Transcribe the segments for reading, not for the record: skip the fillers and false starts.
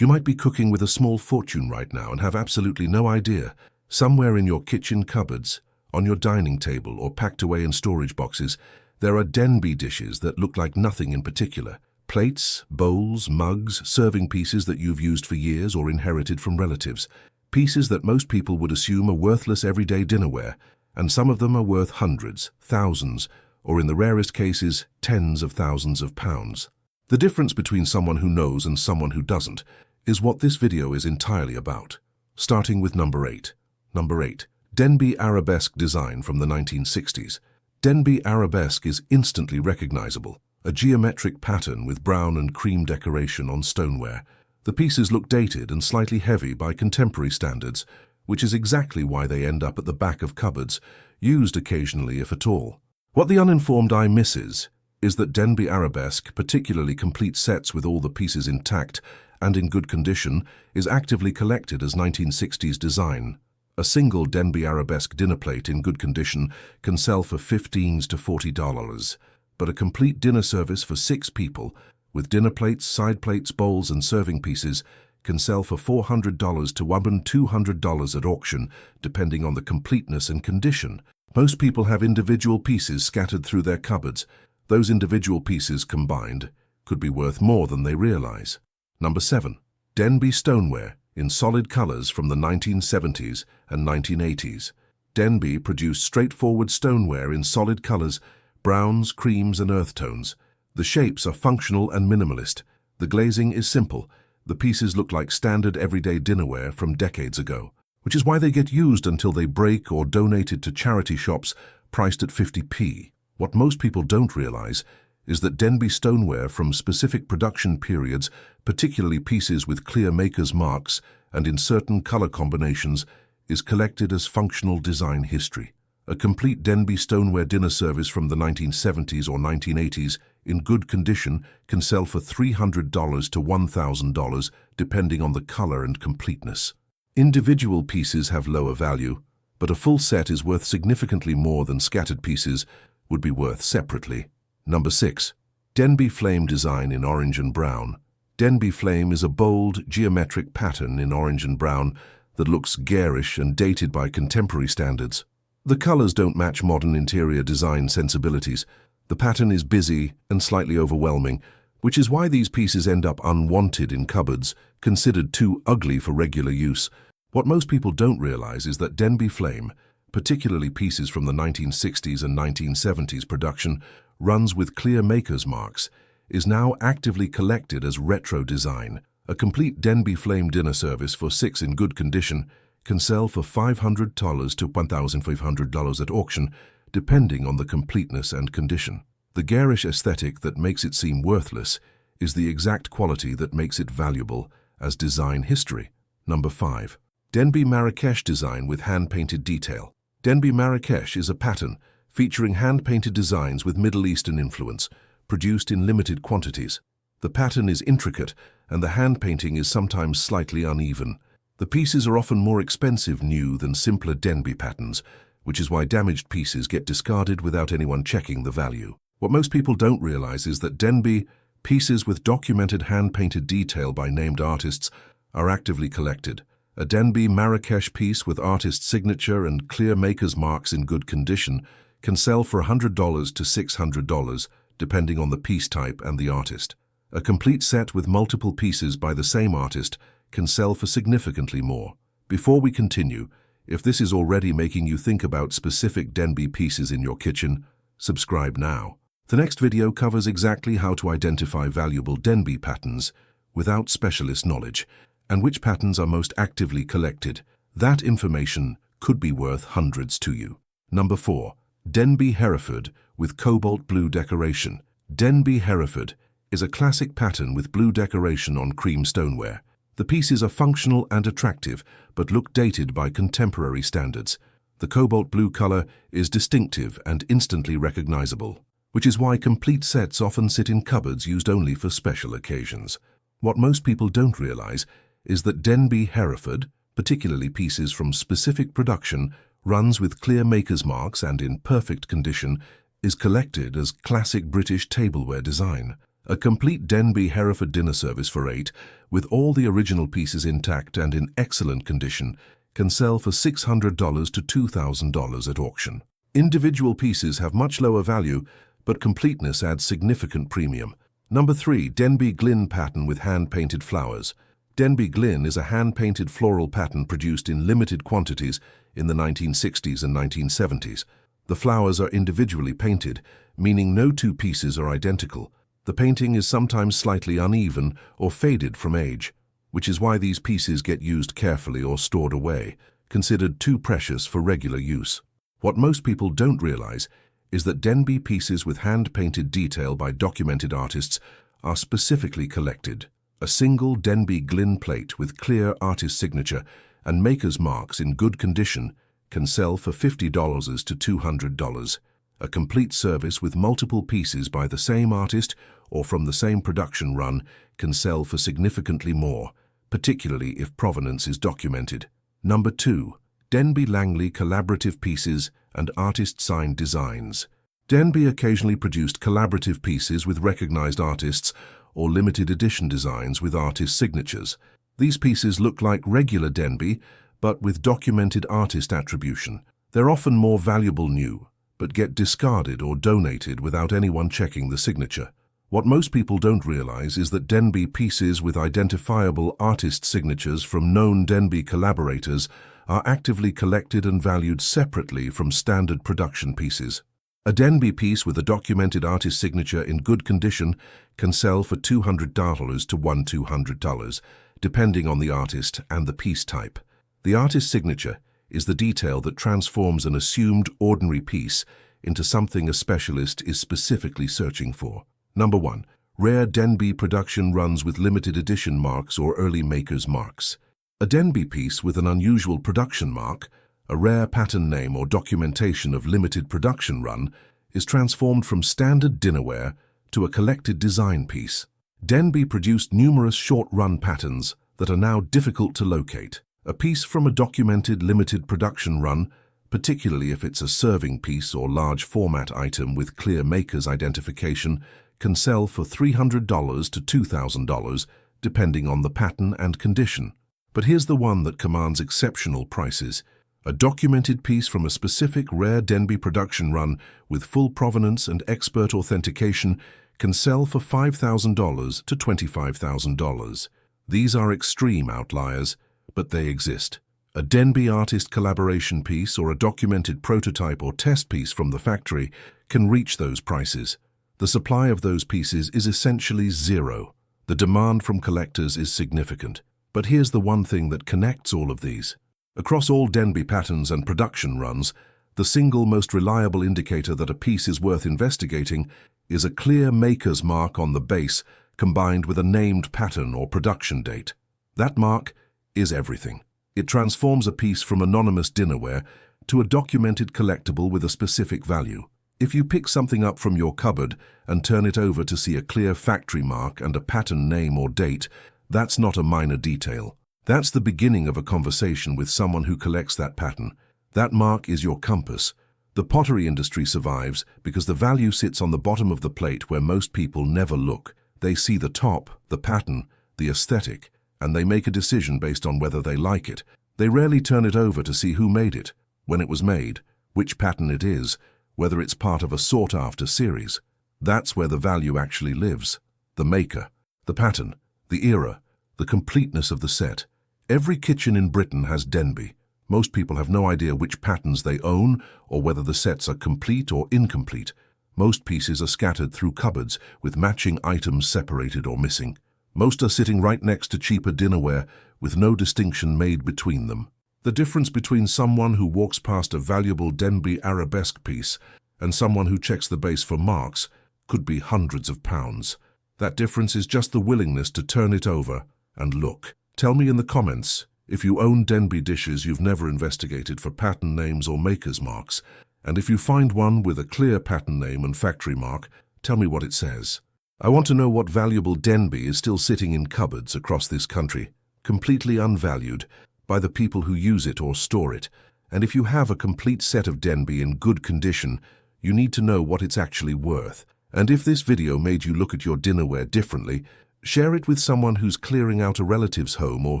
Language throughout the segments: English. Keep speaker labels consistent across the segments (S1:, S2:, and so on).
S1: You might be cooking with a small fortune right now and have absolutely no idea. Somewhere in your kitchen cupboards, on your dining table, or packed away in storage boxes, there are Denby dishes that look like nothing in particular. Plates, bowls, mugs, serving pieces that you've used for years or inherited from relatives. Pieces that most people would assume are worthless everyday dinnerware, and some of them are worth hundreds, thousands, or in the rarest cases, tens of thousands of pounds. The difference between someone who knows and someone who doesn't is what this video is entirely about. Starting with number 8. Number 8. Denby Arabesque design from the 1960s. Denby Arabesque is instantly recognizable, a geometric pattern with brown and cream decoration on stoneware. The pieces look dated and slightly heavy by contemporary standards, which is exactly why they end up at the back of cupboards, used occasionally if at all. What the uninformed eye misses is that Denby Arabesque, particularly complete sets with all the pieces intact and in good condition, is actively collected as 1960s design. A single Denby Arabesque dinner plate in good condition can sell for $15 to $40, but a complete dinner service for 6 people, with dinner plates, side plates, bowls, and serving pieces, can sell for $400 to $200 at auction, depending on the completeness and condition. Most people have individual pieces scattered through their cupboards. Those individual pieces combined could be worth more than they realize. Number 7. Denby stoneware in solid colors from the 1970s and 1980s. Denby produced straightforward stoneware in solid colors, browns, creams, and earth tones. The shapes are functional and minimalist. The glazing is simple. The pieces look like standard everyday dinnerware from decades ago, which is why they get used until they break or donated to charity shops priced at 50p. What most people don't realize is that Denby stoneware from specific production periods, particularly pieces with clear maker's marks and in certain color combinations, is collected as functional design history. A complete Denby stoneware dinner service from the 1970s or 1980s in good condition can sell for $300 to $1,000 depending on the color and completeness. Individual pieces have lower value, but a full set is worth significantly more than scattered pieces would be worth separately. Number 6. Denby flame design in orange and brown. Denby flame is a bold, geometric pattern in orange and brown that looks garish and dated by contemporary standards. The colors don't match modern interior design sensibilities. The pattern is busy and slightly overwhelming, which is why these pieces end up unwanted in cupboards, considered too ugly for regular use. What most people don't realize is that Denby flame, particularly pieces from the 1960s and 1970s production, runs with clear maker's marks, is now actively collected as retro design. A complete Denby flame dinner service for 6 in good condition can sell for $500 to $1,500 at auction, depending on the completeness and condition. The garish aesthetic that makes it seem worthless is the exact quality that makes it valuable as design history. Number 5. Denby Marrakesh design with hand-painted detail. Denby Marrakesh is a pattern featuring hand-painted designs with Middle Eastern influence, produced in limited quantities. The pattern is intricate, and the hand-painting is sometimes slightly uneven. The pieces are often more expensive new than simpler Denby patterns, which is why damaged pieces get discarded without anyone checking the value. What most people don't realize is that Denby pieces with documented hand-painted detail by named artists are actively collected. A Denby Marrakesh piece with artist signature and clear maker's marks in good condition can sell for $100 to $600, depending on the piece type and the artist. A complete set with multiple pieces by the same artist can sell for significantly more. Before we continue, if this is already making you think about specific Denby pieces in your kitchen, subscribe now. The next video covers exactly how to identify valuable Denby patterns without specialist knowledge, and which patterns are most actively collected. That information could be worth hundreds to you. Number 4. Denby Hereford with cobalt blue decoration. Denby Hereford is a classic pattern with blue decoration on cream stoneware. The pieces are functional and attractive, but look dated by contemporary standards. The cobalt blue color is distinctive and instantly recognizable, which is why complete sets often sit in cupboards used only for special occasions. What most people don't realize is that Denby Hereford, particularly pieces from specific production, runs with clear maker's marks and in perfect condition, is collected as classic British tableware design. A complete Denby Hereford dinner service for 8, with all the original pieces intact and in excellent condition, can sell for $600 to $2,000 at auction. Individual pieces have much lower value, but completeness adds significant premium. Number 3. Denby Glynn pattern with hand-painted flowers. Denby Glynn is a hand-painted floral pattern produced in limited quantities in the 1960s and 1970s. The flowers are individually painted, meaning no two pieces are identical. The painting is sometimes slightly uneven or faded from age, which is why these pieces get used carefully or stored away, considered too precious for regular use. What most people don't realize is that Denby pieces with hand-painted detail by documented artists are specifically collected. A single Denby Glynn plate with clear artist signature and maker's marks in good condition can sell for $50 to $200. A complete service with multiple pieces by the same artist or from the same production run can sell for significantly more, particularly if provenance is documented. Number 2. Denby Langley collaborative pieces and artist-signed designs. Denby occasionally produced collaborative pieces with recognized artists or limited edition designs with artist signatures. These pieces look like regular Denby, but with documented artist attribution. They're often more valuable new, but get discarded or donated without anyone checking the signature. What most people don't realize is that Denby pieces with identifiable artist signatures from known Denby collaborators are actively collected and valued separately from standard production pieces. A Denby piece with a documented artist signature in good condition can sell for $200 to $1,200, depending on the artist and the piece type. The artist signature is the detail that transforms an assumed ordinary piece into something a specialist is specifically searching for. Number 1. Rare Denby production runs with limited edition marks or early maker's marks. A Denby piece with an unusual production mark, a rare pattern name or documentation of limited production run, is transformed from standard dinnerware to a collected design piece. Denby produced numerous short-run patterns that are now difficult to locate. A piece from a documented limited production run, particularly if it's a serving piece or large format item with clear maker's identification, can sell for $300 to $2,000, depending on the pattern and condition. But here's the one that commands exceptional prices. A documented piece from a specific rare Denby production run with full provenance and expert authentication can sell for $5,000 to $25,000. These are extreme outliers, but they exist. A Denby artist collaboration piece or a documented prototype or test piece from the factory can reach those prices. The supply of those pieces is essentially zero. The demand from collectors is significant. But here's the one thing that connects all of these. Across all Denby patterns and production runs, the single most reliable indicator that a piece is worth investigating is a clear maker's mark on the base combined with a named pattern or production date. That mark is everything. It transforms a piece from anonymous dinnerware to a documented collectible with a specific value. If you pick something up from your cupboard and turn it over to see a clear factory mark and a pattern name or date, that's not a minor detail. That's the beginning of a conversation with someone who collects that pattern. That mark is your compass. The pottery industry survives because the value sits on the bottom of the plate where most people never look. They see the top, the pattern, the aesthetic, and they make a decision based on whether they like it. They rarely turn it over to see who made it, when it was made, which pattern it is, whether it's part of a sought-after series. That's where the value actually lives. The maker, the pattern, the era, the completeness of the set. Every kitchen in Britain has Denby. Most people have no idea which patterns they own or whether the sets are complete or incomplete. Most pieces are scattered through cupboards with matching items separated or missing. Most are sitting right next to cheaper dinnerware with no distinction made between them. The difference between someone who walks past a valuable Denby arabesque piece and someone who checks the base for marks could be hundreds of pounds. That difference is just the willingness to turn it over and look. Tell me in the comments if you own Denby dishes you've never investigated for pattern names or maker's marks, and if you find one with a clear pattern name and factory mark, tell me what it says. I want to know what valuable Denby is still sitting in cupboards across this country, completely unvalued, by the people who use it or store it. And if you have a complete set of Denby in good condition, you need to know what it's actually worth And if this video made you look at your dinnerware differently, share it with someone who's clearing out a relative's home or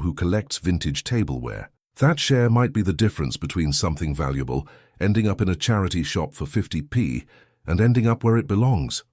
S1: who collects vintage tableware. That share might be the difference between something valuable ending up in a charity shop for 50p and ending up where it belongs,